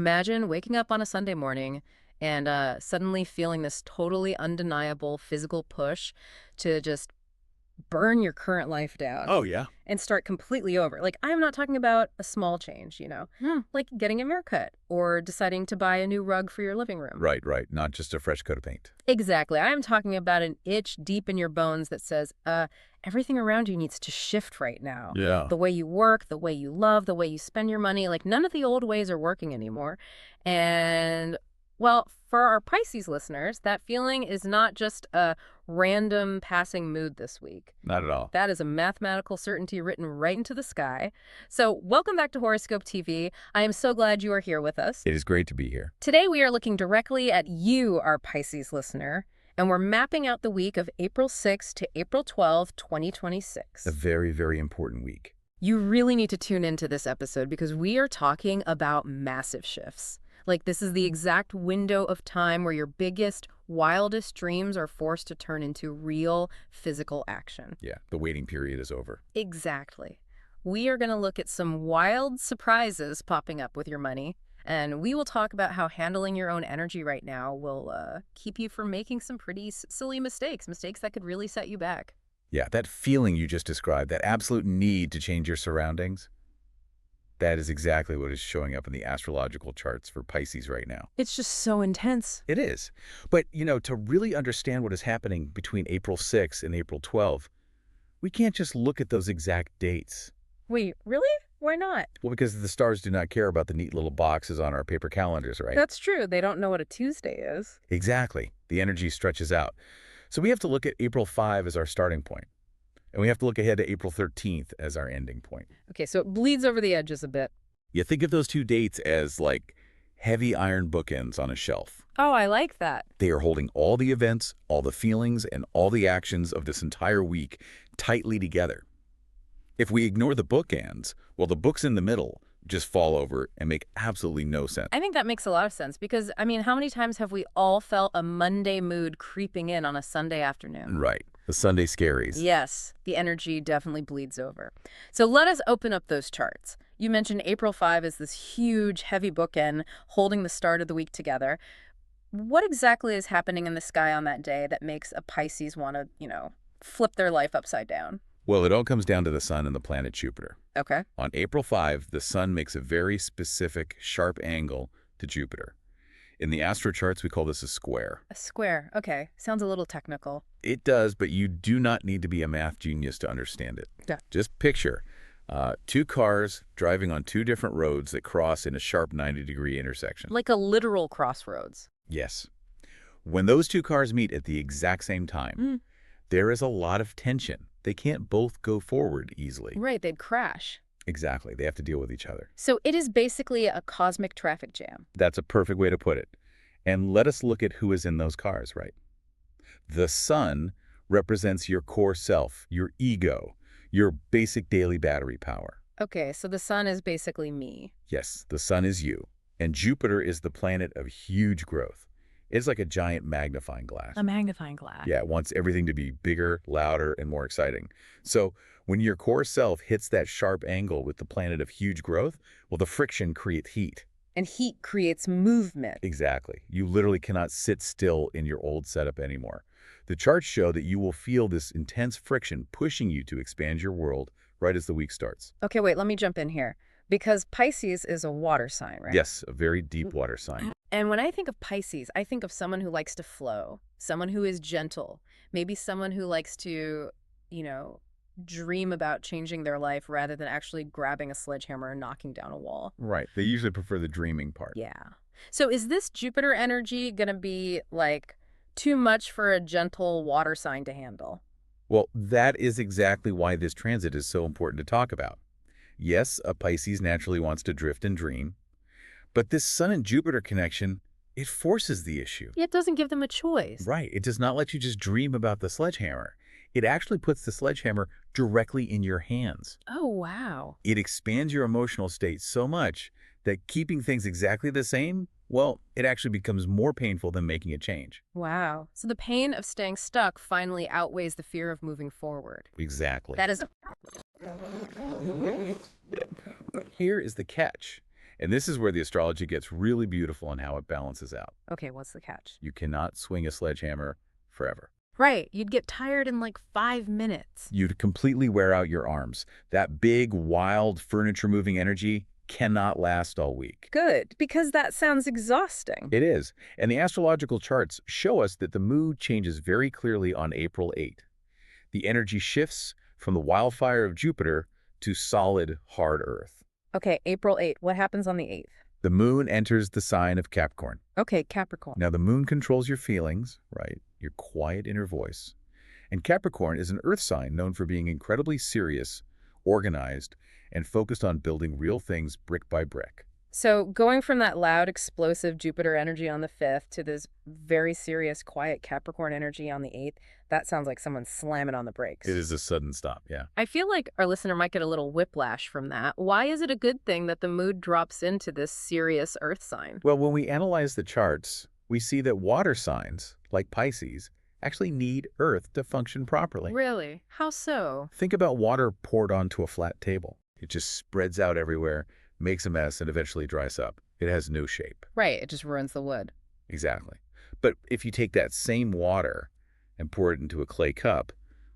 Imagine waking up on a Sunday morning and suddenly feeling this totally undeniable physical push to just burn your current life down Oh, yeah. and start completely over. Like, I'm not talking about a small change, like getting a haircut or deciding to buy a new rug for your living room. Right, right. Not just a fresh coat of paint. Exactly. I'm talking about an itch deep in your bones that says, everything around you needs to shift right now. Yeah. The way you work, the way you love, the way you spend your money, like none of the old ways are working anymore. And, well, for our Pisces listeners, that feeling is not just a random passing mood this week. Not at all. That is a mathematical certainty written right into the sky. So welcome back to Horoscope TV. I am so glad you are here with us. It is great to be here. Today we are looking directly at you, our Pisces listener, and we're mapping out the week of April 6 to April 12, 2026. A very, very important week. You really need to tune into this episode because we are talking about massive shifts. Like, this is the exact window of time where your biggest, wildest dreams are forced to turn into real physical action. Yeah, the waiting period is over. Exactly. We are going to look at some wild surprises popping up with your money, and we will talk about how handling your own energy right now will keep you from making some pretty silly mistakes that could really set you back. Yeah, that feeling you just described, that absolute need to change your surroundings, that is exactly what is showing up in the astrological charts for Pisces right now. It's just so intense. It is. But, to really understand what is happening between April 6 and April 12, we can't just look at those exact dates. Wait, really? Why not? Well, because the stars do not care about the neat little boxes on our paper calendars, right? That's true. They don't know what a Tuesday is. Exactly. The energy stretches out. So we have to look at April 5 as our starting point. And we have to look ahead to April 13th as our ending point. Okay, so it bleeds over the edges a bit. You think of those two dates as like heavy iron bookends on a shelf. Oh, I like that. They are holding all the events, all the feelings, and all the actions of this entire week tightly together. If we ignore the bookends, well, the books in the middle just fall over and make absolutely no sense. I think that makes a lot of sense because, how many times have we all felt a Monday mood creeping in on a Sunday afternoon? Right. The Sunday scaries. Yes, the energy definitely bleeds over. So let us open up those charts. You mentioned April 5 is this huge, heavy bookend holding the start of the week together. What exactly is happening in the sky on that day that makes a Pisces want to, flip their life upside down? Well, it all comes down to the sun and the planet Jupiter. Okay. On April 5, the sun makes a very specific, sharp angle to Jupiter. In the astro charts, we call this a square. A square. Okay. Sounds a little technical. It does, but you do not need to be a math genius to understand it. Yeah. Just picture two cars driving on two different roads that cross in a sharp 90-degree intersection. Like a literal crossroads. Yes. When those two cars meet at the exact same time, there is a lot of tension. They can't both go forward easily. Right, they'd crash. Exactly. They have to deal with each other. So it is basically a cosmic traffic jam. That's a perfect way to put it. And let us look at who is in those cars, right? The sun represents your core self, your ego, your basic daily battery power. Okay, so the sun is basically me. Yes, the sun is you. And Jupiter is the planet of huge growth. It's like a giant magnifying glass. A magnifying glass. Yeah, it wants everything to be bigger, louder, and more exciting. So when your core self hits that sharp angle with the planet of huge growth, well, the friction creates heat. And heat creates movement. Exactly. You literally cannot sit still in your old setup anymore. The charts show that you will feel this intense friction pushing you to expand your world right as the week starts. Okay, wait, let me jump in here. Because Pisces is a water sign, right? Yes, a very deep water sign. And when I think of Pisces, I think of someone who likes to flow, someone who is gentle, maybe someone who likes to, dream about changing their life rather than actually grabbing a sledgehammer and knocking down a wall. Right. They usually prefer the dreaming part. Yeah. So is this Jupiter energy going to be, too much for a gentle water sign to handle? Well, that is exactly why this transit is so important to talk about. Yes, a Pisces naturally wants to drift and dream, but this Sun and Jupiter connection, it forces the issue. It doesn't give them a choice. Right. It does not let you just dream about the sledgehammer. It actually puts the sledgehammer directly in your hands. Oh, wow. It expands your emotional state so much that keeping things exactly the same, well, it actually becomes more painful than making a change. Wow. So the pain of staying stuck finally outweighs the fear of moving forward. Exactly. That is... Here is the catch. And this is where the astrology gets really beautiful and how it balances out. Okay, what's the catch? You cannot swing a sledgehammer forever. Right, you'd get tired in like 5 minutes. You'd completely wear out your arms. That big, wild, furniture-moving energy cannot last all week. Good, because that sounds exhausting. It is. And the astrological charts show us that the mood changes very clearly on April 8th. The energy shifts from the wildfire of Jupiter to solid, hard Earth. Okay, April 8th. What happens on the 8th? The moon enters the sign of Capricorn. Okay, Capricorn. Now, the moon controls your feelings, right? Your quiet inner voice. And Capricorn is an earth sign known for being incredibly serious, organized, and focused on building real things brick by brick. So going from that loud, explosive Jupiter energy on the 5th to this very serious, quiet Capricorn energy on the 8th, that sounds like someone slamming on the brakes. It is a sudden stop, yeah. I feel like our listener might get a little whiplash from that. Why is it a good thing that the mood drops into this serious earth sign? Well, when we analyze the charts, we see that water signs, like Pisces, actually need Earth to function properly. Really? How so? Think about water poured onto a flat table. It just spreads out everywhere, makes a mess, and eventually dries up. It has no shape. Right, it just ruins the wood. Exactly. But if you take that same water and pour it into a clay cup,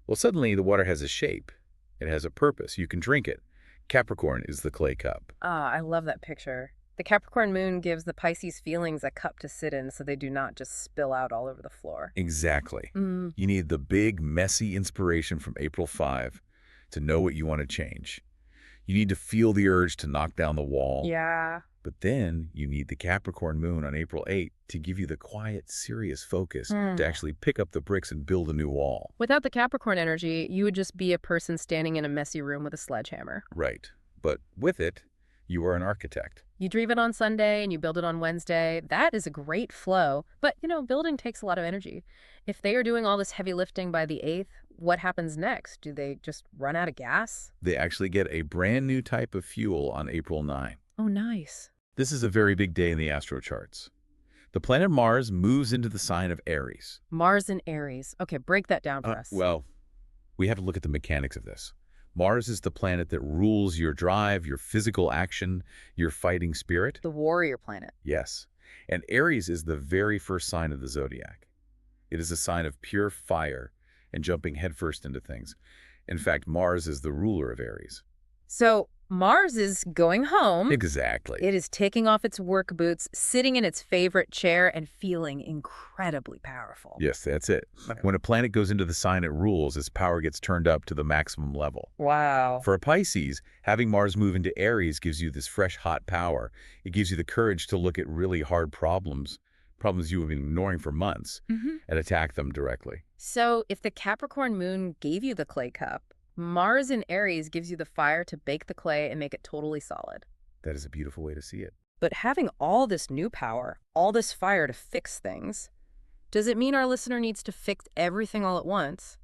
well, suddenly the water has a shape. It has a purpose. You can drink it. Capricorn is the clay cup. Ah, I love that picture. The Capricorn moon gives the Pisces feelings a cup to sit in so they do not just spill out all over the floor. Exactly. Mm. You need the big, messy inspiration from April 5 to know what you want to change. You need to feel the urge to knock down the wall. Yeah. But then you need the Capricorn moon on April 8 to give you the quiet, serious focus to actually pick up the bricks and build a new wall. Without the Capricorn energy, you would just be a person standing in a messy room with a sledgehammer. Right. But with it, you are an architect. You dream it on Sunday and you build it on Wednesday. That is a great flow. But, building takes a lot of energy. If they are doing all this heavy lifting by the 8th, what happens next? Do they just run out of gas? They actually get a brand new type of fuel on April 9. Oh, nice. This is a very big day in the astro charts. The planet Mars moves into the sign of Aries. Mars in Aries. Okay, break that down for us. Well, we have to look at the mechanics of this. Mars is the planet that rules your drive, your physical action, your fighting spirit. The warrior planet. Yes. And Aries is the very first sign of the zodiac. It is a sign of pure fire and jumping headfirst into things. In fact, Mars is the ruler of Aries. So Mars is going home. Exactly. It is taking off its work boots, sitting in its favorite chair, and feeling incredibly powerful. Yes, that's it. When a planet goes into the sign it rules, its power gets turned up to the maximum level. Wow. For a Pisces, having Mars move into Aries gives you this fresh, hot power. It gives you the courage to look at really hard problems you have been ignoring for months, and attack them directly. So if the Capricorn moon gave you the clay cup, Mars in Aries gives you the fire to bake the clay and make it totally solid. That is a beautiful way to see it. But having all this new power, all this fire to fix things, does it mean our listener needs to fix everything all at once?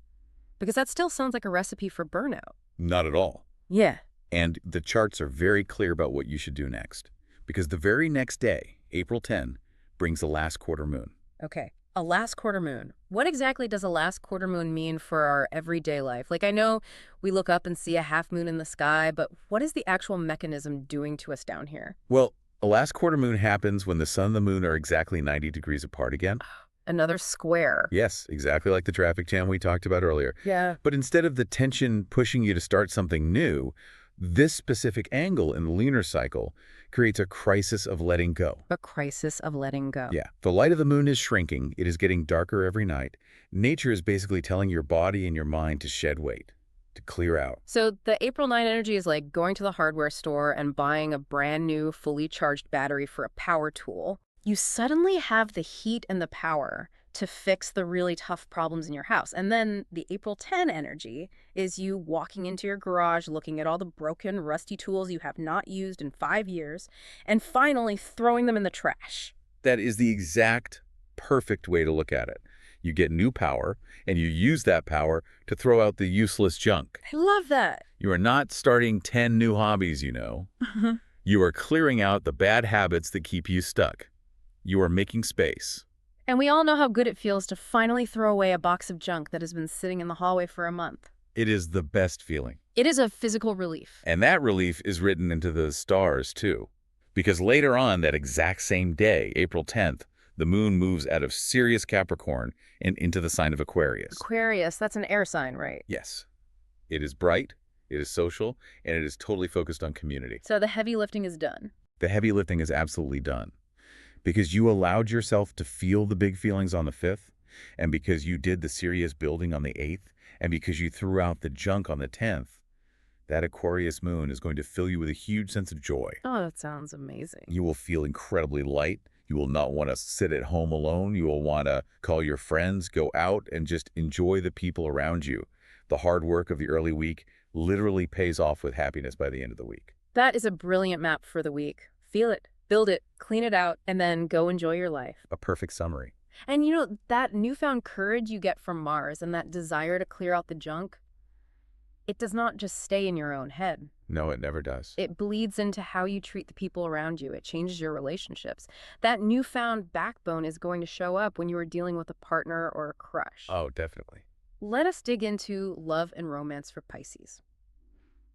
Because that still sounds like a recipe for burnout. Not at all. Yeah. And the charts are very clear about what you should do next. Because the very next day, April 10, brings the last quarter moon. Okay. A last quarter moon. What exactly does a last quarter moon mean for our everyday life? Like, I know we look up and see a half moon in the sky, but what is the actual mechanism doing to us down here? Well, a last quarter moon happens when the sun and the moon are exactly 90 degrees apart again. Another square. Yes, exactly like the traffic jam we talked about earlier. Yeah. But instead of the tension pushing you to start something new, this specific angle in the lunar cycle creates a crisis of letting go. A crisis of letting go. Yeah. The light of the moon is shrinking. It is getting darker every night. Nature is basically telling your body and your mind to shed weight, to clear out. So the April 9 energy is like going to the hardware store and buying a brand new, fully charged battery for a power tool. You suddenly have the heat and the power to fix the really tough problems in your house. And then the April 10 energy is you walking into your garage, looking at all the broken, rusty tools you have not used in 5 years, and finally throwing them in the trash. That is the exact perfect way to look at it. You get new power, and you use that power to throw out the useless junk. I love that. You are not starting 10 new hobbies, You are clearing out the bad habits that keep you stuck. You are making space. And we all know how good it feels to finally throw away a box of junk that has been sitting in the hallway for a month. It is the best feeling. It is a physical relief. And that relief is written into the stars, too. Because later on that exact same day, April 10th, the moon moves out of Sirius Capricorn and into the sign of Aquarius. Aquarius, that's an air sign, right? Yes, it is bright, it is social, and it is totally focused on community. So the heavy lifting is done. The heavy lifting is absolutely done. Because you allowed yourself to feel the big feelings on the 5th, and because you did the serious building on the 8th, and because you threw out the junk on the 10th, that Aquarius moon is going to fill you with a huge sense of joy. Oh, that sounds amazing. You will feel incredibly light. You will not want to sit at home alone. You will want to call your friends, go out, and just enjoy the people around you. The hard work of the early week literally pays off with happiness by the end of the week. That is a brilliant map for the week. Feel it, build it, clean it out, and then go enjoy your life. A perfect summary. And you know, that newfound courage you get from Mars and that desire to clear out the junk, it does not just stay in your own head. No, it never does. It bleeds into how you treat the people around you. It changes your relationships. That newfound backbone is going to show up when you are dealing with a partner or a crush. Oh, definitely. Let us dig into love and romance for Pisces.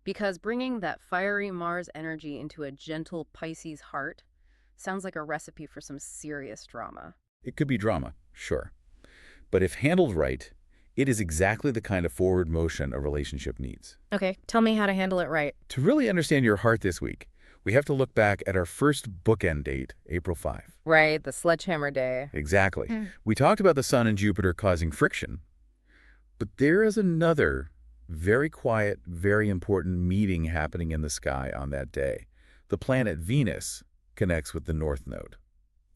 Because bringing that fiery Mars energy into a gentle Pisces heart sounds like a recipe for some serious drama. It could be drama, sure. But if handled right, it is exactly the kind of forward motion a relationship needs. Okay, tell me how to handle it right. To really understand your heart this week, we have to look back at our first bookend date, April 5. Right, the sledgehammer day. Exactly. We talked about the Sun and Jupiter causing friction, but there is another very quiet, very important meeting happening in the sky on that day. The planet Venus connects with the North Node.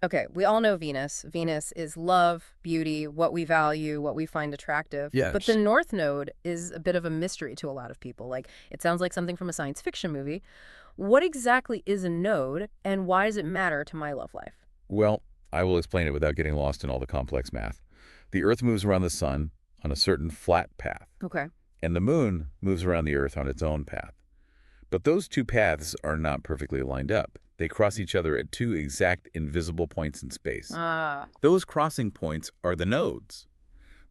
Okay, we all know Venus. Venus is love, beauty, what we value, what we find attractive. Yes. But the North Node is a bit of a mystery to a lot of people. Like, it sounds like something from a science fiction movie. What exactly is a node, and why does it matter to my love life? Well, I will explain it without getting lost in all the complex math. The Earth moves around the Sun on a certain flat path, Okay. and the Moon moves around the Earth on its own path. But those two paths are not perfectly lined up. They cross each other at two exact invisible points in space. Those crossing points are the nodes.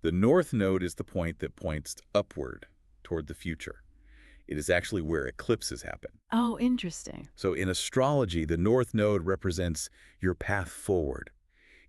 The North Node is the point that points upward toward the future. It is actually where eclipses happen. Oh, interesting. So in astrology, the North Node represents your path forward.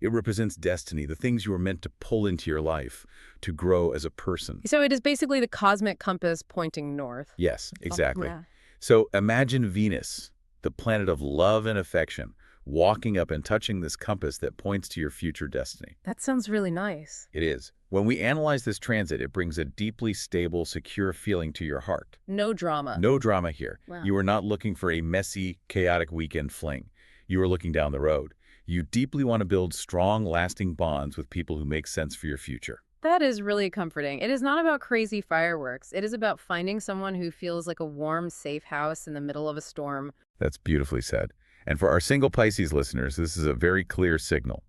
It represents destiny, the things you are meant to pull into your life to grow as a person. So it is basically the cosmic compass pointing north. Yes, exactly. Oh, yeah. So imagine Venus, the planet of love and affection, walking up and touching this compass that points to your future destiny. That sounds really nice. It is. When we analyze this transit, it brings a deeply stable, secure feeling to your heart. No drama. No drama here. Wow. You are not looking for a messy, chaotic weekend fling. You are looking down the road. You deeply want to build strong, lasting bonds with people who make sense for your future. That is really comforting. It is not about crazy fireworks. It is about finding someone who feels like a warm, safe house in the middle of a storm. That's beautifully said. And for our single Pisces listeners, this is a very clear signal.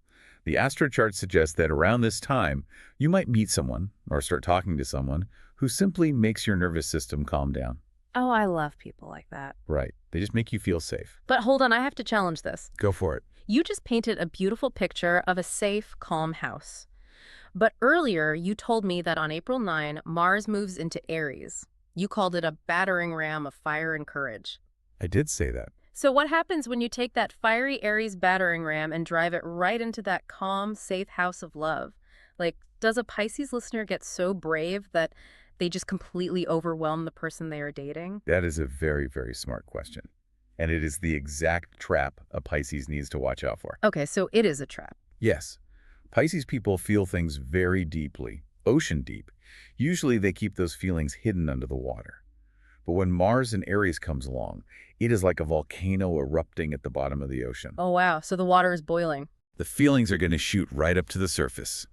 The astro chart suggests that around this time, you might meet someone or start talking to someone who simply makes your nervous system calm down. Oh, I love people like that. Right. They just make you feel safe. But hold on, I have to challenge this. Go for it. You just painted a beautiful picture of a safe, calm house. But earlier, you told me that on April 9, Mars moves into Aries. You called it a battering ram of fire and courage. I did say that. So what happens when you take that fiery Aries battering ram and drive it right into that calm, safe house of love? Like, does a Pisces listener get so brave that they just completely overwhelm the person they are dating? That is a very, very smart question. And it is the exact trap a Pisces needs to watch out for. Okay, so it is a trap. Yes. Pisces people feel things very deeply, ocean deep. Usually they keep those feelings hidden under the water. But when Mars in Aries comes along, it is like a volcano erupting at the bottom of the ocean. Oh, wow. So the water is boiling. The feelings are going to shoot right up to the surface.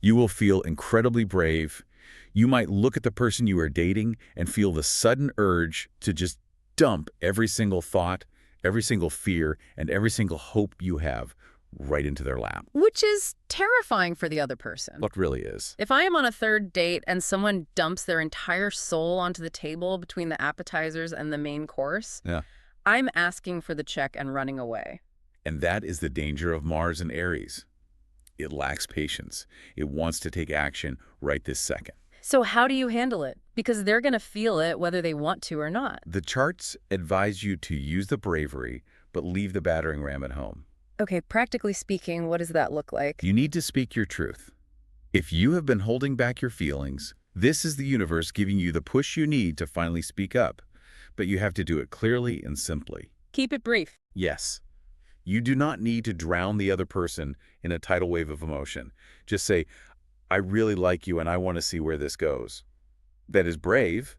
You will feel incredibly brave. You might look at the person you are dating and feel the sudden urge to just dump every single thought, every single fear, and every single hope you have right into their lap. Which is terrifying for the other person. What really is. If I am on a third date and someone dumps their entire soul onto the table between the appetizers and the main course, Yeah. I'm asking for the check and running away. And that is the danger of Mars in Aries. It lacks patience. It wants to take action right this second. So how do you handle it? Because they're going to feel it whether they want to or not. The charts advise you to use the bravery, but leave the battering ram at home. Okay, practically speaking, what does that look like? You need to speak your truth. If you have been holding back your feelings, this is the universe giving you the push you need to finally speak up. But you have to do it clearly and simply. Keep it brief. Yes. You do not need to drown the other person in a tidal wave of emotion. Just say, I really like you and I want to see where this goes. That is brave,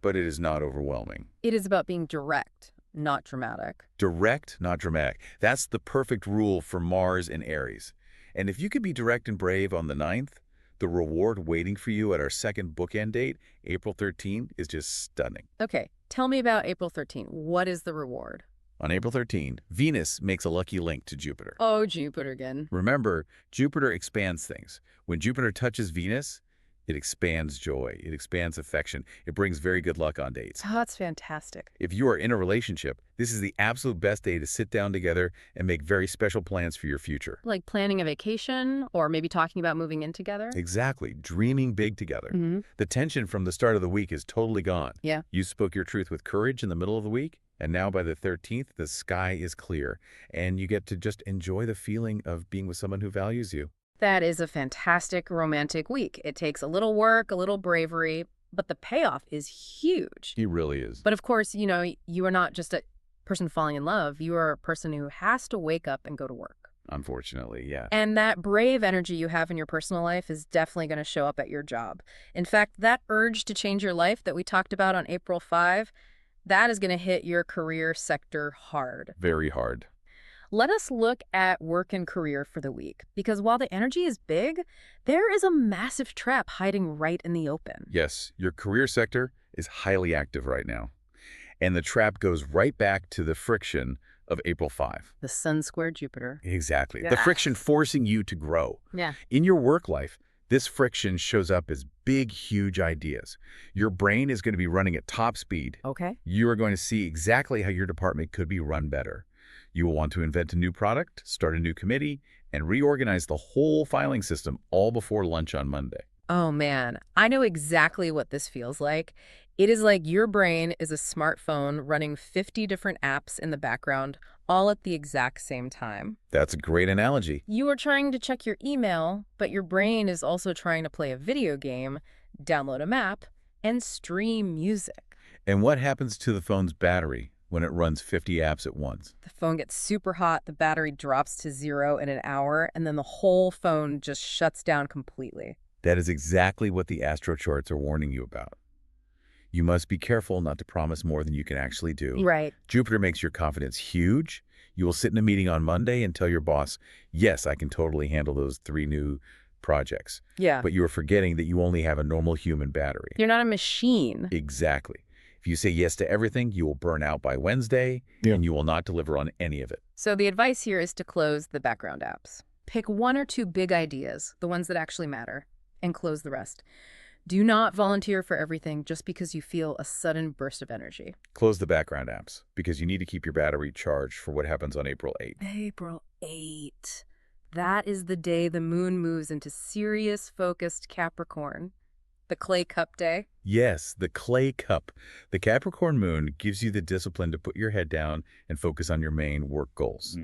but it is not overwhelming. It is about being direct, not dramatic. Direct, not dramatic. That's the perfect rule for Mars and Aries. And if you could be direct and brave on the 9th, the reward waiting for you at our second bookend date, April 13, is just stunning. Okay, tell me about April 13. What is the reward? On April 13, Venus makes a lucky link to Jupiter. Oh, Jupiter again. Remember, Jupiter expands things. When Jupiter touches Venus, it expands joy, it expands affection, it brings very good luck on dates. Oh, that's fantastic. If you are in a relationship, this is the absolute best day to sit down together and make very special plans for your future. Like planning a vacation or maybe talking about moving in together? Exactly, dreaming big together. Mm-hmm. The tension from the start of the week is totally gone. Yeah. You spoke your truth with courage in the middle of the week, and now by the 13th, the sky is clear, and you get to just enjoy the feeling of being with someone who values you. That is a fantastic romantic week. It takes a little work, a little bravery, but the payoff is huge. He really is. But of course, you are not just a person falling in love. You are a person who has to wake up and go to work. Unfortunately, yeah. And that brave energy you have in your personal life is definitely going to show up at your job. In fact, that urge to change your life that we talked about on April 5, that is going to hit your career sector hard. Very hard. Let us look at work and career for the week, because while the energy is big, there is a massive trap hiding right in the open. Yes, your career sector is highly active right now. And the trap goes right back to the friction of April 5. The Sun squared Jupiter. Exactly. Yeah. The friction forcing you to grow. Yeah. In your work life, this friction shows up as big, huge ideas. Your brain is going to be running at top speed. Okay. You are going to see exactly how your department could be run better. You will want to invent a new product, start a new committee, and reorganize the whole filing system all before lunch on Monday. Oh man, I know exactly what this feels like. It is like your brain is a smartphone running 50 different apps in the background, all at the exact same time. That's a great analogy. You are trying to check your email, but your brain is also trying to play a video game, download a map, and stream music. And what happens to the phone's battery when it runs 50 apps at once? The phone gets super hot, the battery drops to 0 in an hour, and then the whole phone just shuts down completely. That is exactly what the astro charts are warning you about. You must be careful not to promise more than you can actually do. Right. Jupiter makes your confidence huge. You will sit in a meeting on Monday and tell your boss, yes, I can totally handle those 3 new projects. Yeah. But you are forgetting that you only have a normal human battery. You're not a machine. Exactly. If you say yes to everything, you will burn out by Wednesday, and you will not deliver on any of it. So the advice here is to close the background apps. Pick 1 or 2 big ideas, the ones that actually matter, and close the rest. Do not volunteer for everything just because you feel a sudden burst of energy. Close the background apps because you need to keep your battery charged for what happens on April 8th. April 8. That is the day the moon moves into serious, focused Capricorn. The clay cup day. Yes, the clay cup. The Capricorn moon gives you the discipline to put your head down and focus on your main work goals.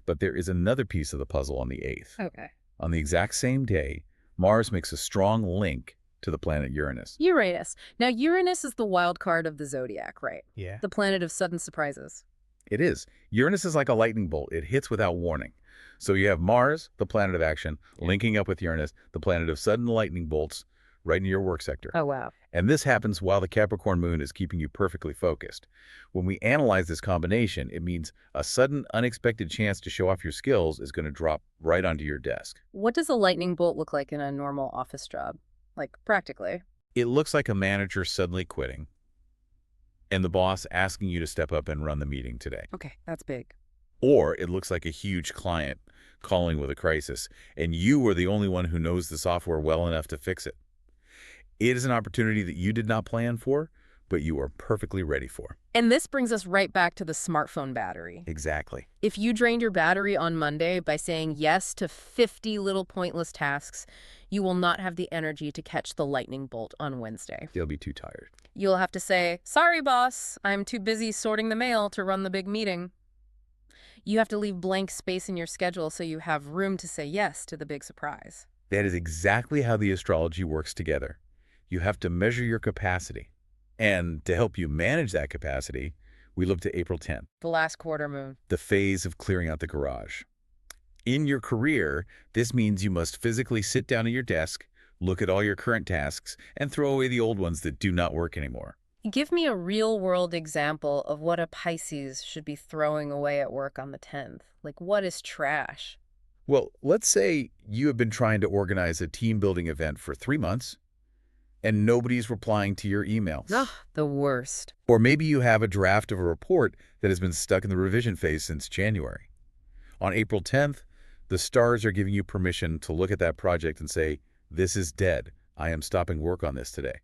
But there is another piece of the puzzle on the 8th. Okay. On the exact same day, Mars makes a strong link to the planet Uranus. Uranus. Now, Uranus is the wild card of the zodiac, right? Yeah. The planet of sudden surprises. It is. Uranus is like a lightning bolt. It hits without warning. So you have Mars, the planet of action, linking up with Uranus, the planet of sudden lightning bolts, right in your work sector. Oh, wow. And this happens while the Capricorn moon is keeping you perfectly focused. When we analyze this combination, it means a sudden, unexpected chance to show off your skills is going to drop right onto your desk. What does a lightning bolt look like in a normal office job? Like, practically. It looks like a manager suddenly quitting and the boss asking you to step up and run the meeting today. Okay, that's big. Or it looks like a huge client calling with a crisis, and you are the only one who knows the software well enough to fix it. It is an opportunity that you did not plan for, but you are perfectly ready for. And this brings us right back to the smartphone battery. Exactly. If you drained your battery on Monday by saying yes to 50 little pointless tasks, you will not have the energy to catch the lightning bolt on Wednesday. You'll be too tired. You'll have to say, sorry, boss, I'm too busy sorting the mail to run the big meeting. You have to leave blank space in your schedule so you have room to say yes to the big surprise. That is exactly how the astrology works together. You have to measure your capacity. And to help you manage that capacity, we look to April 10th, The last quarter moon. the phase of clearing out the garage. In your career, this means you must physically sit down at your desk, look at all your current tasks, and throw away the old ones that do not work anymore. Give me a real-world example of what a Pisces should be throwing away at work on the 10th. Like, what is trash? Well, let's say you have been trying to organize a team-building event for 3 months, and nobody's replying to your emails. Ugh, the worst. Or maybe you have a draft of a report that has been stuck in the revision phase since January. On April 10th, the stars are giving you permission to look at that project and say, "This is dead. I am stopping work on this today."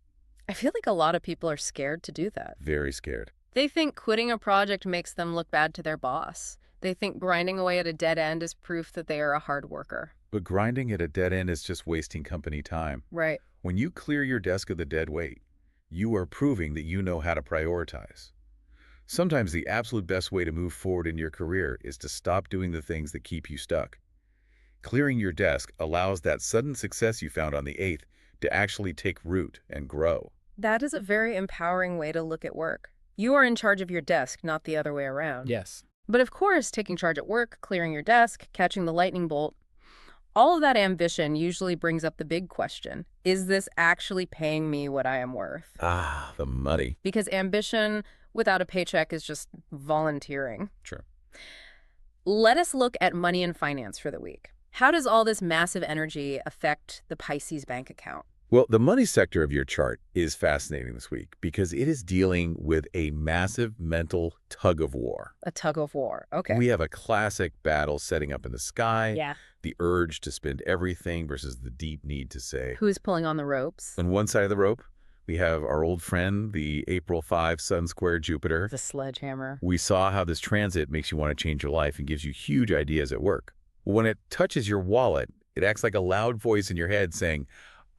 I feel like a lot of people are scared to do that. Very scared. They think quitting a project makes them look bad to their boss. They think grinding away at a dead end is proof that they are a hard worker. But grinding at a dead end is just wasting company time. Right. When you clear your desk of the dead weight, you are proving that you know how to prioritize. Sometimes the absolute best way to move forward in your career is to stop doing the things that keep you stuck. Clearing your desk allows that sudden success you found on the 8th to actually take root and grow. That is a very empowering way to look at work. You are in charge of your desk, not the other way around. Yes. But of course, taking charge at work, clearing your desk, catching the lightning bolt, all of that ambition usually brings up the big question. Is this actually paying me what I am worth? Ah, the money. Because ambition without a paycheck is just volunteering. Sure. Let us look at money and finance for the week. How does all this massive energy affect the Pisces bank account? Well, the money sector of your chart is fascinating this week because it is dealing with a massive mental tug of war. A tug of war. Okay. We have a classic battle setting up in the sky, Yeah. the urge to spend everything versus the deep need to say. Who's pulling on the ropes? On one side of the rope, we have our old friend, the April 5 Sun square Jupiter. The sledgehammer. We saw how this transit makes you want to change your life and gives you huge ideas at work. When it touches your wallet, it acts like a loud voice in your head saying,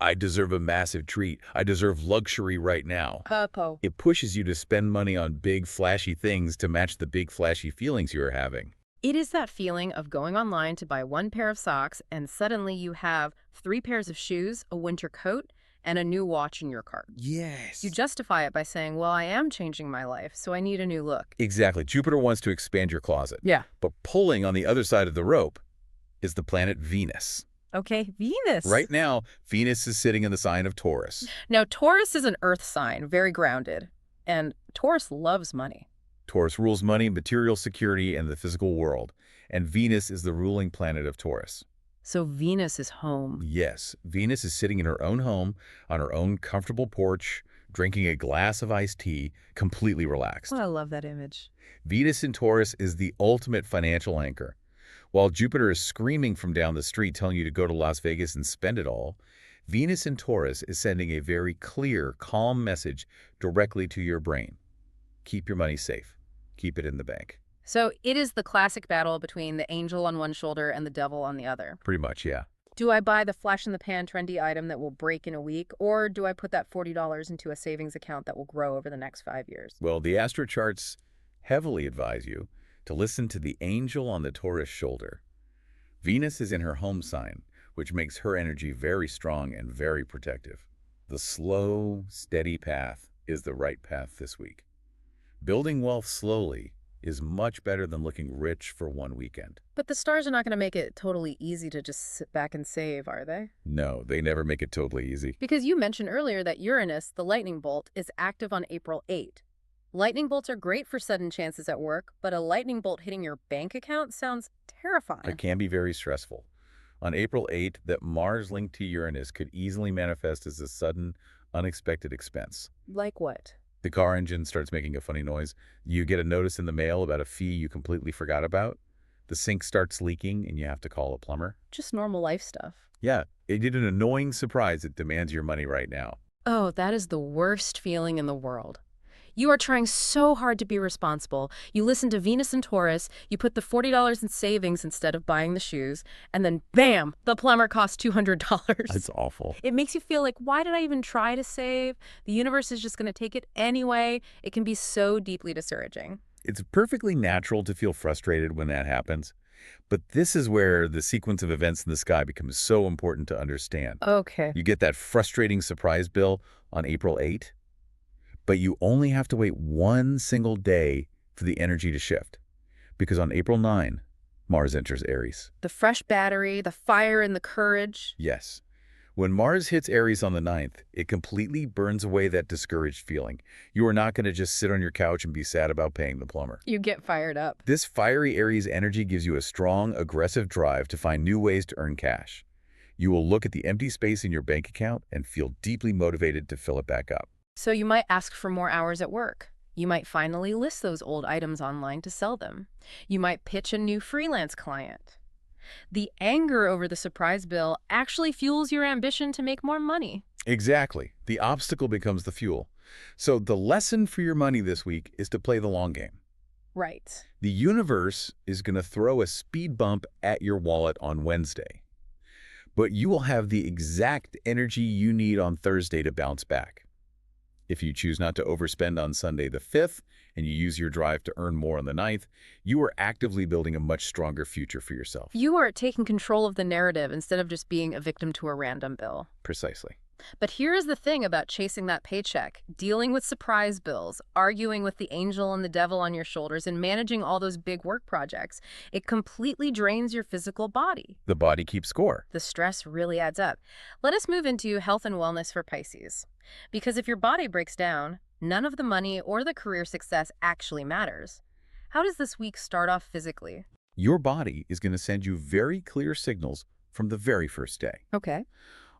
"I deserve a massive treat. I deserve luxury right now." Purple. It pushes you to spend money on big, flashy things to match the big, flashy feelings you are having. It is that feeling of going online to buy one pair of socks and suddenly you have 3 pairs of shoes, a winter coat, and a new watch in your cart. Yes. You justify it by saying, well, I am changing my life, so I need a new look. Exactly. Jupiter wants to expand your closet. Yeah. But pulling on the other side of the rope is the planet Venus. Okay, Venus. Right now, Venus is sitting in the sign of Taurus. Now, Taurus is an earth sign, very grounded, and Taurus loves money. Taurus rules money, material security, and the physical world. And Venus is the ruling planet of Taurus. So Venus is home. Yes, Venus is sitting in her own home, on her own comfortable porch, drinking a glass of iced tea, completely relaxed. Oh, I love that image. Venus in Taurus is the ultimate financial anchor. While Jupiter is screaming from down the street telling you to go to Las Vegas and spend it all, Venus in Taurus is sending a very clear, calm message directly to your brain. Keep your money safe. Keep it in the bank. So it is the classic battle between the angel on one shoulder and the devil on the other. Pretty much, yeah. Do I buy the flash-in-the-pan trendy item that will break in a week, or do I put that $40 into a savings account that will grow over the next 5 years? Well, the astro charts heavily advise you to listen to the angel on the Taurus shoulder. Venus is in her home sign, which makes her energy very strong and very protective. The slow, steady path is the right path this week. Building wealth slowly is much better than looking rich for one weekend. But the stars are not going to make it totally easy to just sit back and save, are they? No, they never make it totally easy. Because you mentioned earlier that Uranus, the lightning bolt, is active on April 8. Lightning bolts are great for sudden chances at work, but a lightning bolt hitting your bank account sounds terrifying. It can be very stressful. On April 8, that Mars linked to Uranus could easily manifest as a sudden, unexpected expense. Like what? The car engine starts making a funny noise. You get a notice in the mail about a fee you completely forgot about. The sink starts leaking and you have to call a plumber. Just normal life stuff. Yeah, it is an annoying surprise that demands your money right now. Oh, that is the worst feeling in the world. You are trying so hard to be responsible. You listen to Venus and Taurus, you put the $40 in savings instead of buying the shoes, and then bam, the plumber costs $200. That's awful. It makes you feel like, why did I even try to save? The universe is just going to take it anyway. It can be so deeply discouraging. It's perfectly natural to feel frustrated when that happens, but this is where the sequence of events in the sky becomes so important to understand. Okay. You get that frustrating surprise bill on April 8th, but you only have to wait one single day for the energy to shift, because on April 9, Mars enters Aries. The fresh battery, the fire and the courage. Yes. When Mars hits Aries on the 9th, it completely burns away that discouraged feeling. You are not going to just sit on your couch and be sad about paying the plumber. You get fired up. This fiery Aries energy gives you a strong, aggressive drive to find new ways to earn cash. You will look at the empty space in your bank account and feel deeply motivated to fill it back up. So you might ask for more hours at work. You might finally list those old items online to sell them. You might pitch a new freelance client. The anger over the surprise bill actually fuels your ambition to make more money. Exactly. The obstacle becomes the fuel. So the lesson for your money this week is to play the long game. Right. The universe is going to throw a speed bump at your wallet on Wednesday, but you will have the exact energy you need on Thursday to bounce back. If you choose not to overspend on Sunday the 5th and you use your drive to earn more on the 9th, you are actively building a much stronger future for yourself. You are taking control of the narrative instead of just being a victim to a random bill. Precisely. But here is the thing about chasing that paycheck, dealing with surprise bills, arguing with the angel and the devil on your shoulders, and managing all those big work projects. It completely drains your physical body. The body keeps score. The stress really adds up. Let us move into health and wellness for Pisces. Because if your body breaks down, none of the money or the career success actually matters. How does this week start off physically? Your body is going to send you very clear signals from the very first day. Okay.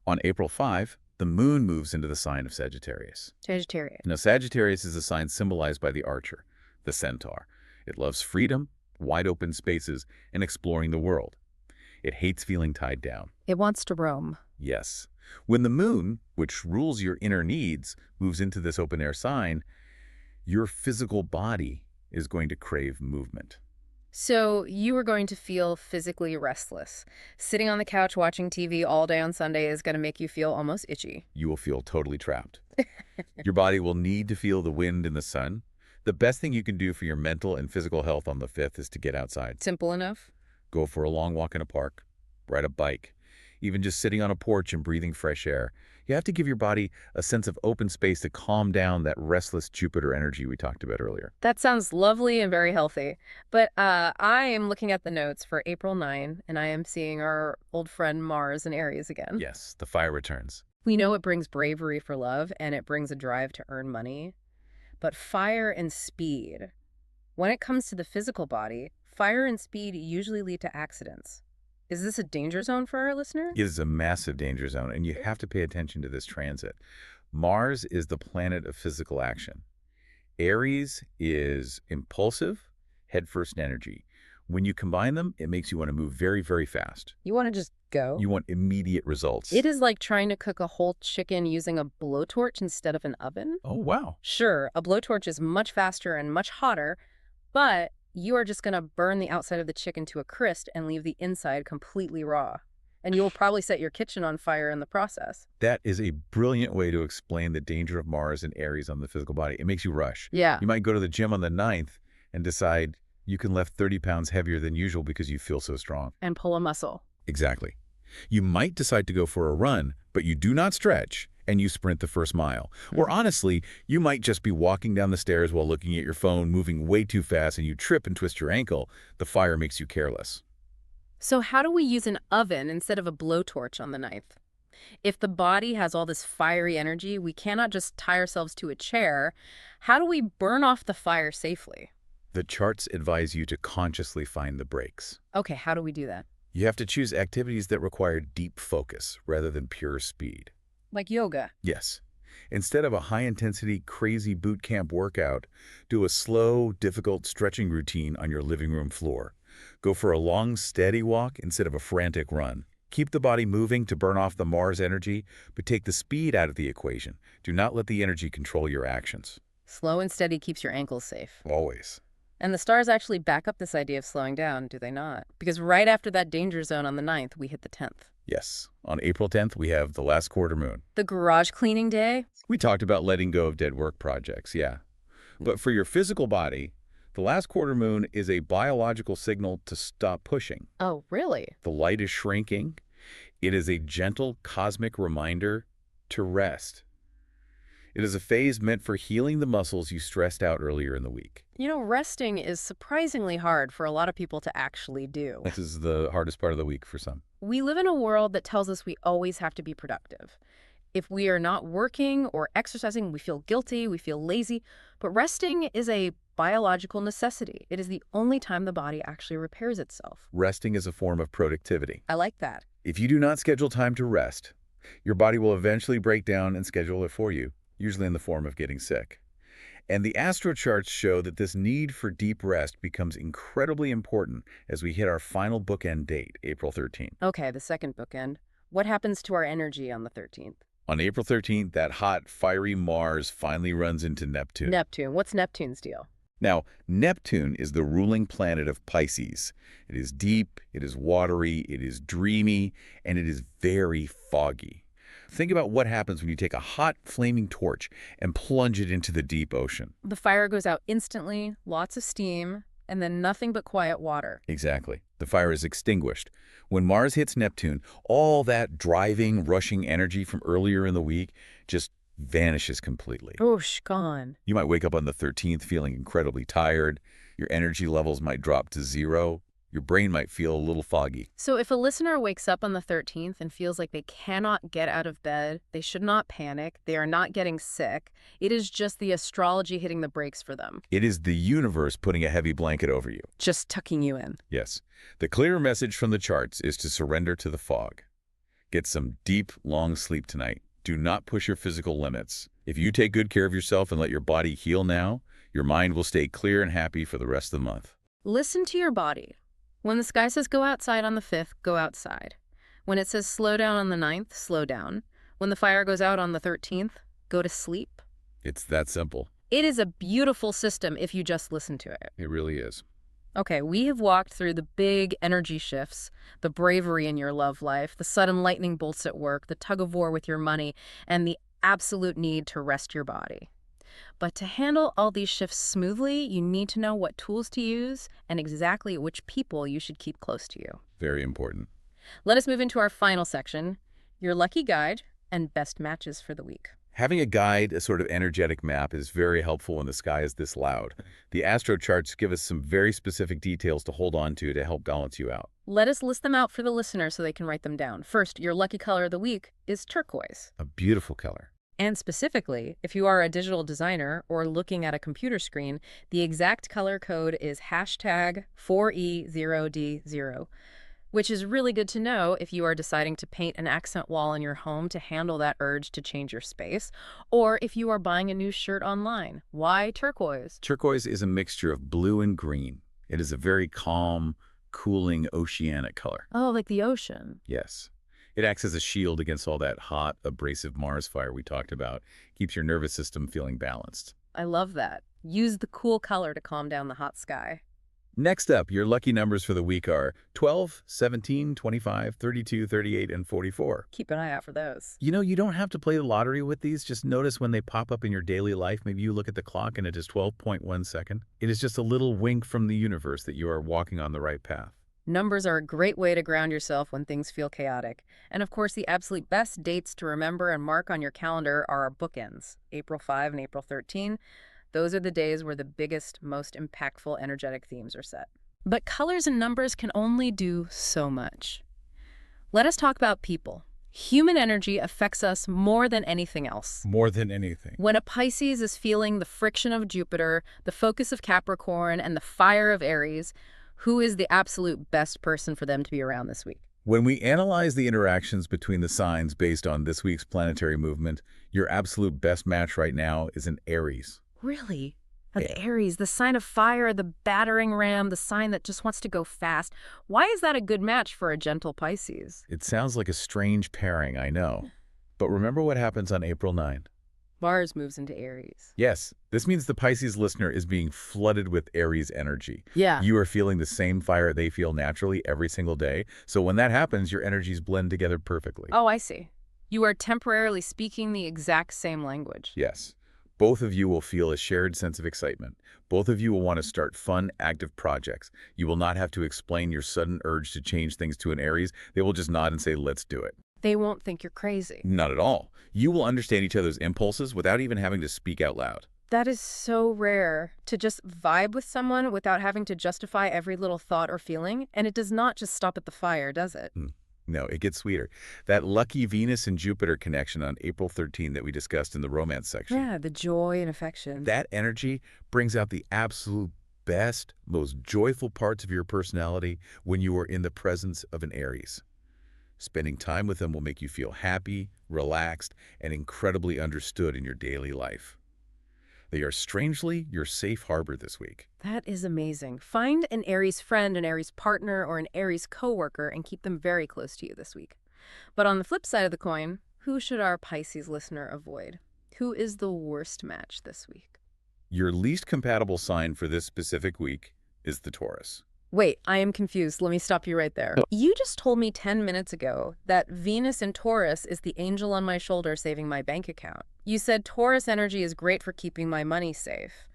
On April 5, the moon moves into the sign of Sagittarius. Sagittarius. Now, Sagittarius is a sign symbolized by the archer, the centaur. It loves freedom, wide open spaces, and exploring the world. It hates feeling tied down. It wants to roam. Yes. When the moon, which rules your inner needs, moves into this open-air sign, your physical body is going to crave movement. So you are going to feel physically restless. Sitting on the couch watching TV all day on Sunday is going to make you feel almost itchy. You will feel totally trapped. Your body will need to feel the wind and the sun. The best thing you can do for your mental and physical health on the 5th is to get outside. Simple enough. Go for a long walk in a park, ride a bike, even just sitting on a porch and breathing fresh air. You have to give your body a sense of open space to calm down that restless Jupiter energy we talked about earlier. That sounds lovely and very healthy. But I am looking at the notes for April 9, and I am seeing our old friend Mars in Aries again. Yes, the fire returns. We know it brings bravery for love, and it brings a drive to earn money. But fire and speed. When it comes to the physical body, fire and speed usually lead to accidents. Is this a danger zone for our listener? It is a massive danger zone, and you have to pay attention to this transit. Mars is the planet of physical action. Aries is impulsive, headfirst energy. When you combine them, it makes you want to move very, very fast. You want to just go? You want immediate results. It is like trying to cook a whole chicken using a blowtorch instead of an oven. Oh, wow. Sure, a blowtorch is much faster and much hotter, but you are just going to burn the outside of the chicken to a crisp and leave the inside completely raw. And you will probably set your kitchen on fire in the process. That is a brilliant way to explain the danger of Mars and Aries on the physical body. It makes you rush. Yeah. You might go to the gym on the 9th and decide you can lift 30 pounds heavier than usual because you feel so strong. And pull a muscle. Exactly. You might decide to go for a run, but you do not stretch, and you sprint the first mile. Or honestly, you might just be walking down the stairs while looking at your phone, moving way too fast, and you trip and twist your ankle. The fire makes you careless. So how do we use an oven instead of a blowtorch on the 9th? If the body has all this fiery energy, we cannot just tie ourselves to a chair. How do we burn off the fire safely? The charts advise you to consciously find the breaks. Okay, how do we do that? You have to choose activities that require deep focus rather than pure speed. Like yoga. Yes. Instead of a high-intensity, crazy boot camp workout, do a slow, difficult stretching routine on your living room floor. Go for a long, steady walk instead of a frantic run. Keep the body moving to burn off the Mars energy, but take the speed out of the equation. Do not let the energy control your actions. Slow and steady keeps your ankles safe. Always. And the stars actually back up this idea of slowing down, do they not? Because right after that danger zone on the 9th, we hit the 10th. Yes. On April 10th, we have the last quarter moon. The garage cleaning day? We talked about letting go of dead work projects, yeah. But for your physical body, The last quarter moon is a biological signal to stop pushing. Oh, really? The light is shrinking. It is a gentle cosmic reminder to rest. It is a phase meant for healing the muscles you stressed out earlier in the week. Resting is surprisingly hard for a lot of people to actually do. This is the hardest part of the week for some. We live in a world that tells us we always have to be productive. If we are not working or exercising, we feel guilty, we feel lazy. But resting is a biological necessity. It is the only time the body actually repairs itself. Resting is a form of productivity. I like that. If you do not schedule time to rest, your body will eventually break down and schedule it for you, usually in the form of getting sick. And the astro charts show that this need for deep rest becomes incredibly important as we hit our final bookend date, April 13th. Okay, the second bookend. What happens to our energy on the 13th? On April 13th, that hot, fiery Mars finally runs into Neptune. Neptune. What's Neptune's deal? Now, Neptune is the ruling planet of Pisces. It is deep, it is watery, it is dreamy, and it is very foggy. Think about what happens when you take a hot, flaming torch and plunge it into the deep ocean. The fire goes out instantly, lots of steam, and then nothing but quiet water. Exactly. The fire is extinguished. When Mars hits Neptune, all that driving, rushing energy from earlier in the week just vanishes completely. Whoosh, gone. You might wake up on the 13th feeling incredibly tired. Your energy levels might drop to zero. Your brain might feel a little foggy. So if a listener wakes up on the 13th and feels like they cannot get out of bed, they should not panic. They are not getting sick. It is just the astrology hitting the brakes for them. It is the universe putting a heavy blanket over you. Just tucking you in. Yes. The clear message from the charts is to surrender to the fog. Get some deep, long sleep tonight. Do not push your physical limits. If you take good care of yourself and let your body heal now, your mind will stay clear and happy for the rest of the month. Listen to your body. When the sky says go outside on the 5th, go outside. When it says slow down on the 9th, slow down. When the fire goes out on the 13th, go to sleep. It's that simple. It is a beautiful system if you just listen to it. It really is. Okay, we have walked through the big energy shifts, the bravery in your love life, the sudden lightning bolts at work, the tug of war with your money, and the absolute need to rest your body. But to handle all these shifts smoothly, you need to know what tools to use and exactly which people you should keep close to you. Very important. Let us move into our final section, your lucky guide and best matches for the week. Having a guide, a sort of energetic map, is very helpful when the sky is this loud. The astro charts give us some very specific details to hold on to help balance you out. Let us list them out for the listener so they can write them down. First, your lucky color of the week is turquoise. A beautiful color. And specifically, if you are a digital designer or looking at a computer screen, the exact color code is hashtag 4E0D0, which is really good to know if you are deciding to paint an accent wall in your home to handle that urge to change your space, or if you are buying a new shirt online. Why turquoise? Turquoise is a mixture of blue and green. It is a very calm, cooling, oceanic color. Oh, like the ocean. Yes. It acts as a shield against all that hot, abrasive Mars fire we talked about. Keeps your nervous system feeling balanced. I love that. Use the cool color to calm down the hot sky. Next up, your lucky numbers for the week are 12, 17, 25, 32, 38, and 44. Keep an eye out for those. You know, you don't have to play the lottery with these. Just notice when they pop up in your daily life. Maybe you look at the clock and it is 12.1 second. It is just a little wink from the universe that you are walking on the right path. Numbers are a great way to ground yourself when things feel chaotic. And of course, the absolute best dates to remember and mark on your calendar are our bookends, April 5 and April 13. Those are the days where the biggest, most impactful energetic themes are set. But colors and numbers can only do so much. Let us talk about people. Human energy affects us more than anything else. More than anything. When a Pisces is feeling the friction of Jupiter, the focus of Capricorn, and the fire of Aries, who is the absolute best person for them to be around this week? When we analyze the interactions between the signs based on this week's planetary movement, your absolute best match right now is an Aries. Really? The Aries, the sign of fire, the battering ram, the sign that just wants to go fast. Why is that a good match for a gentle Pisces? It sounds like a strange pairing, I know. But remember what happens on April 9. Mars moves into Aries. Yes, this means the Pisces listener is being flooded with Aries energy. Yeah. You are feeling the same fire they feel naturally every single day. So when that happens, your energies blend together perfectly. Oh, I see. You are temporarily speaking the exact same language. Yes. Both of you will feel a shared sense of excitement. Both of you will want to start fun, active projects. You will not have to explain your sudden urge to change things to an Aries. They will just nod and say, let's do it. They won't think you're crazy. Not at all. You will understand each other's impulses without even having to speak out loud. That is so rare, to just vibe with someone without having to justify every little thought or feeling, and it does not just stop at the fire, does it? No, it gets sweeter. That lucky Venus and Jupiter connection on April 13 that we discussed in the romance section. Yeah, the joy and affection. That energy brings out the absolute best, most joyful parts of your personality when you are in the presence of an Aries. Spending time with them will make you feel happy, relaxed, and incredibly understood in your daily life. They are strangely your safe harbor this week. That is amazing. Find an Aries friend, an Aries partner, or an Aries coworker and keep them very close to you this week. But on the flip side of the coin, who should our Pisces listener avoid? Who is the worst match this week? Your least compatible sign for this specific week is the Taurus. Wait, I am confused. Let me stop you right there. You just told me 10 minutes ago that Venus in Taurus is the angel on my shoulder saving my bank account. You said Taurus energy is great for keeping my money safe.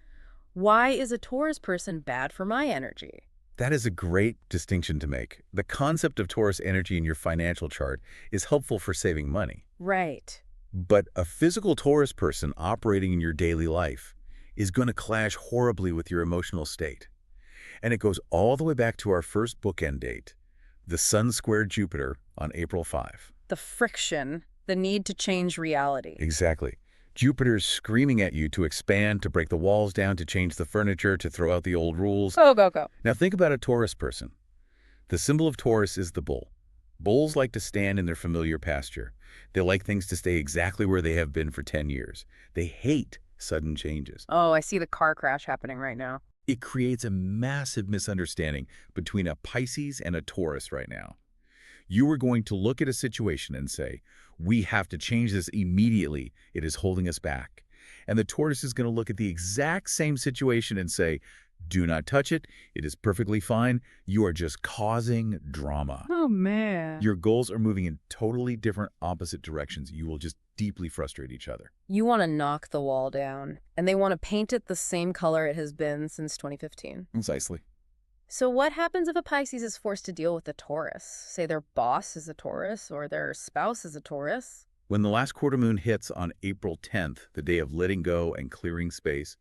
Why is a Taurus person bad for my energy? That is a great distinction to make. The concept of Taurus energy in your financial chart is helpful for saving money. Right. But a physical Taurus person operating in your daily life is going to clash horribly with your emotional state. And it goes all the way back to our first bookend date, the Sun squared Jupiter on April 5. The friction, the need to change reality. Exactly. Jupiter's screaming at you to expand, to break the walls down, to change the furniture, to throw out the old rules. Go, go, go. Now think about a Taurus person. The symbol of Taurus is the bull. Bulls like to stand in their familiar pasture. They like things to stay exactly where they have been for 10 years. They hate sudden changes. Oh, I see the car crash happening right now. It creates a massive misunderstanding between a Pisces and a Taurus right now. You are going to look at a situation and say, we have to change this immediately. It is holding us back. And the Taurus is going to look at the exact same situation and say, do not touch it. It is perfectly fine. You are just causing drama. Oh, man. Your goals are moving in totally different opposite directions. You will just deeply frustrate each other. You want to knock the wall down, and they want to paint it the same color it has been since 2015. Precisely. So what happens if a Pisces is forced to deal with a Taurus? Say their boss is a Taurus or their spouse is a Taurus? When the last quarter moon hits on April 10th, the day of letting go and clearing space,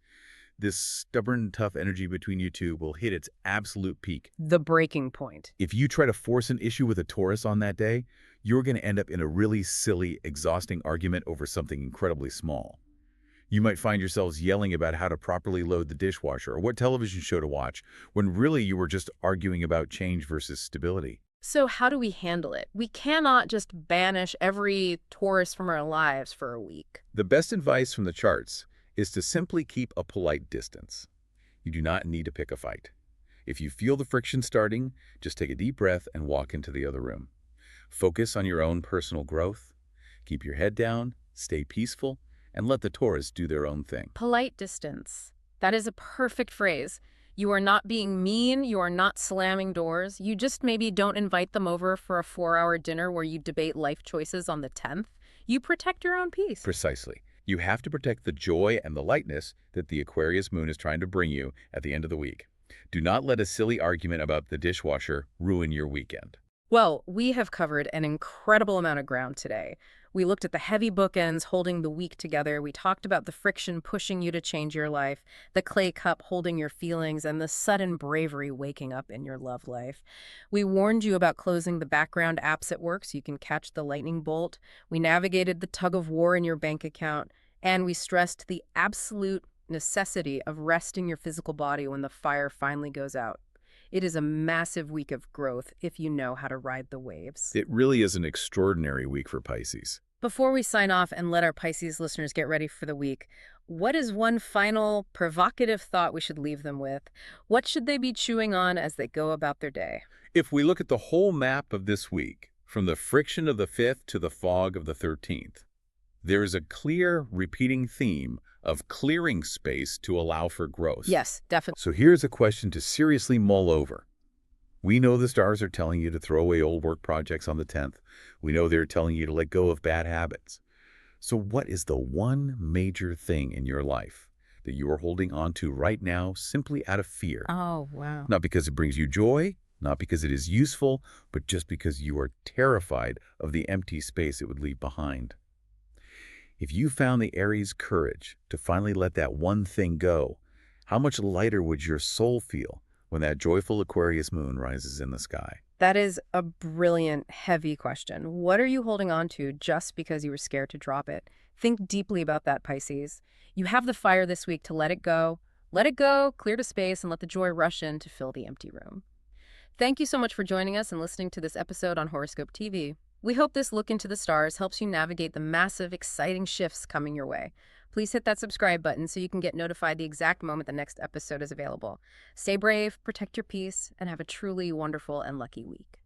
this stubborn, tough energy between you two will hit its absolute peak. The breaking point. If you try to force an issue with a Taurus on that day, you're going to end up in a really silly, exhausting argument over something incredibly small. You might find yourselves yelling about how to properly load the dishwasher or what television show to watch, when really you were just arguing about change versus stability. So how do we handle it? We cannot just banish every Taurus from our lives for a week. The best advice from the charts is to simply keep a polite distance. You do not need to pick a fight. If you feel the friction starting, just take a deep breath and walk into the other room. Focus on your own personal growth. Keep your head down, stay peaceful, and let the Taurus do their own thing. Polite distance. That is a perfect phrase. You are not being mean. You are not slamming doors. You just maybe don't invite them over for a 4-hour dinner where you debate life choices on the 10th. You protect your own peace. Precisely. You have to protect the joy and the lightness that the Aquarius moon is trying to bring you at the end of the week. Do not let a silly argument about the dishwasher ruin your weekend. Well, we have covered an incredible amount of ground today. We looked at the heavy bookends holding the week together. We talked about the friction pushing you to change your life, the clay cup holding your feelings, and the sudden bravery waking up in your love life. We warned you about closing the background apps at work so you can catch the lightning bolt. We navigated the tug of war in your bank account, and we stressed the absolute necessity of resting your physical body when the fire finally goes out. It is a massive week of growth if you know how to ride the waves. It really is an extraordinary week for Pisces. Before we sign off and let our Pisces listeners get ready for the week, what is one final provocative thought we should leave them with? What should they be chewing on as they go about their day? If we look at the whole map of this week, from the friction of the 5th to the fog of the 13th, there is a clear repeating theme of clearing space to allow for growth. Yes, definitely. So here's a question to seriously mull over. We know the stars are telling you to throw away old work projects on the 10th. We know they're telling you to let go of bad habits. So what is the one major thing in your life that you are holding on to right now simply out of fear? Oh, wow. Not because it brings you joy, not because it is useful, but just because you are terrified of the empty space it would leave behind. If you found the Aries courage to finally let that one thing go, how much lighter would your soul feel when that joyful Aquarius moon rises in the sky? That is a brilliant, heavy question. What are you holding on to just because you were scared to drop it? Think deeply about that, Pisces. You have the fire this week to let it go. Let it go, clear the space, and let the joy rush in to fill the empty room. Thank you so much for joining us and listening to this episode on Horoscope TV. We hope this look into the stars helps you navigate the massive, exciting shifts coming your way. Please hit that subscribe button so you can get notified the exact moment the next episode is available. Stay brave, protect your peace, and have a truly wonderful and lucky week.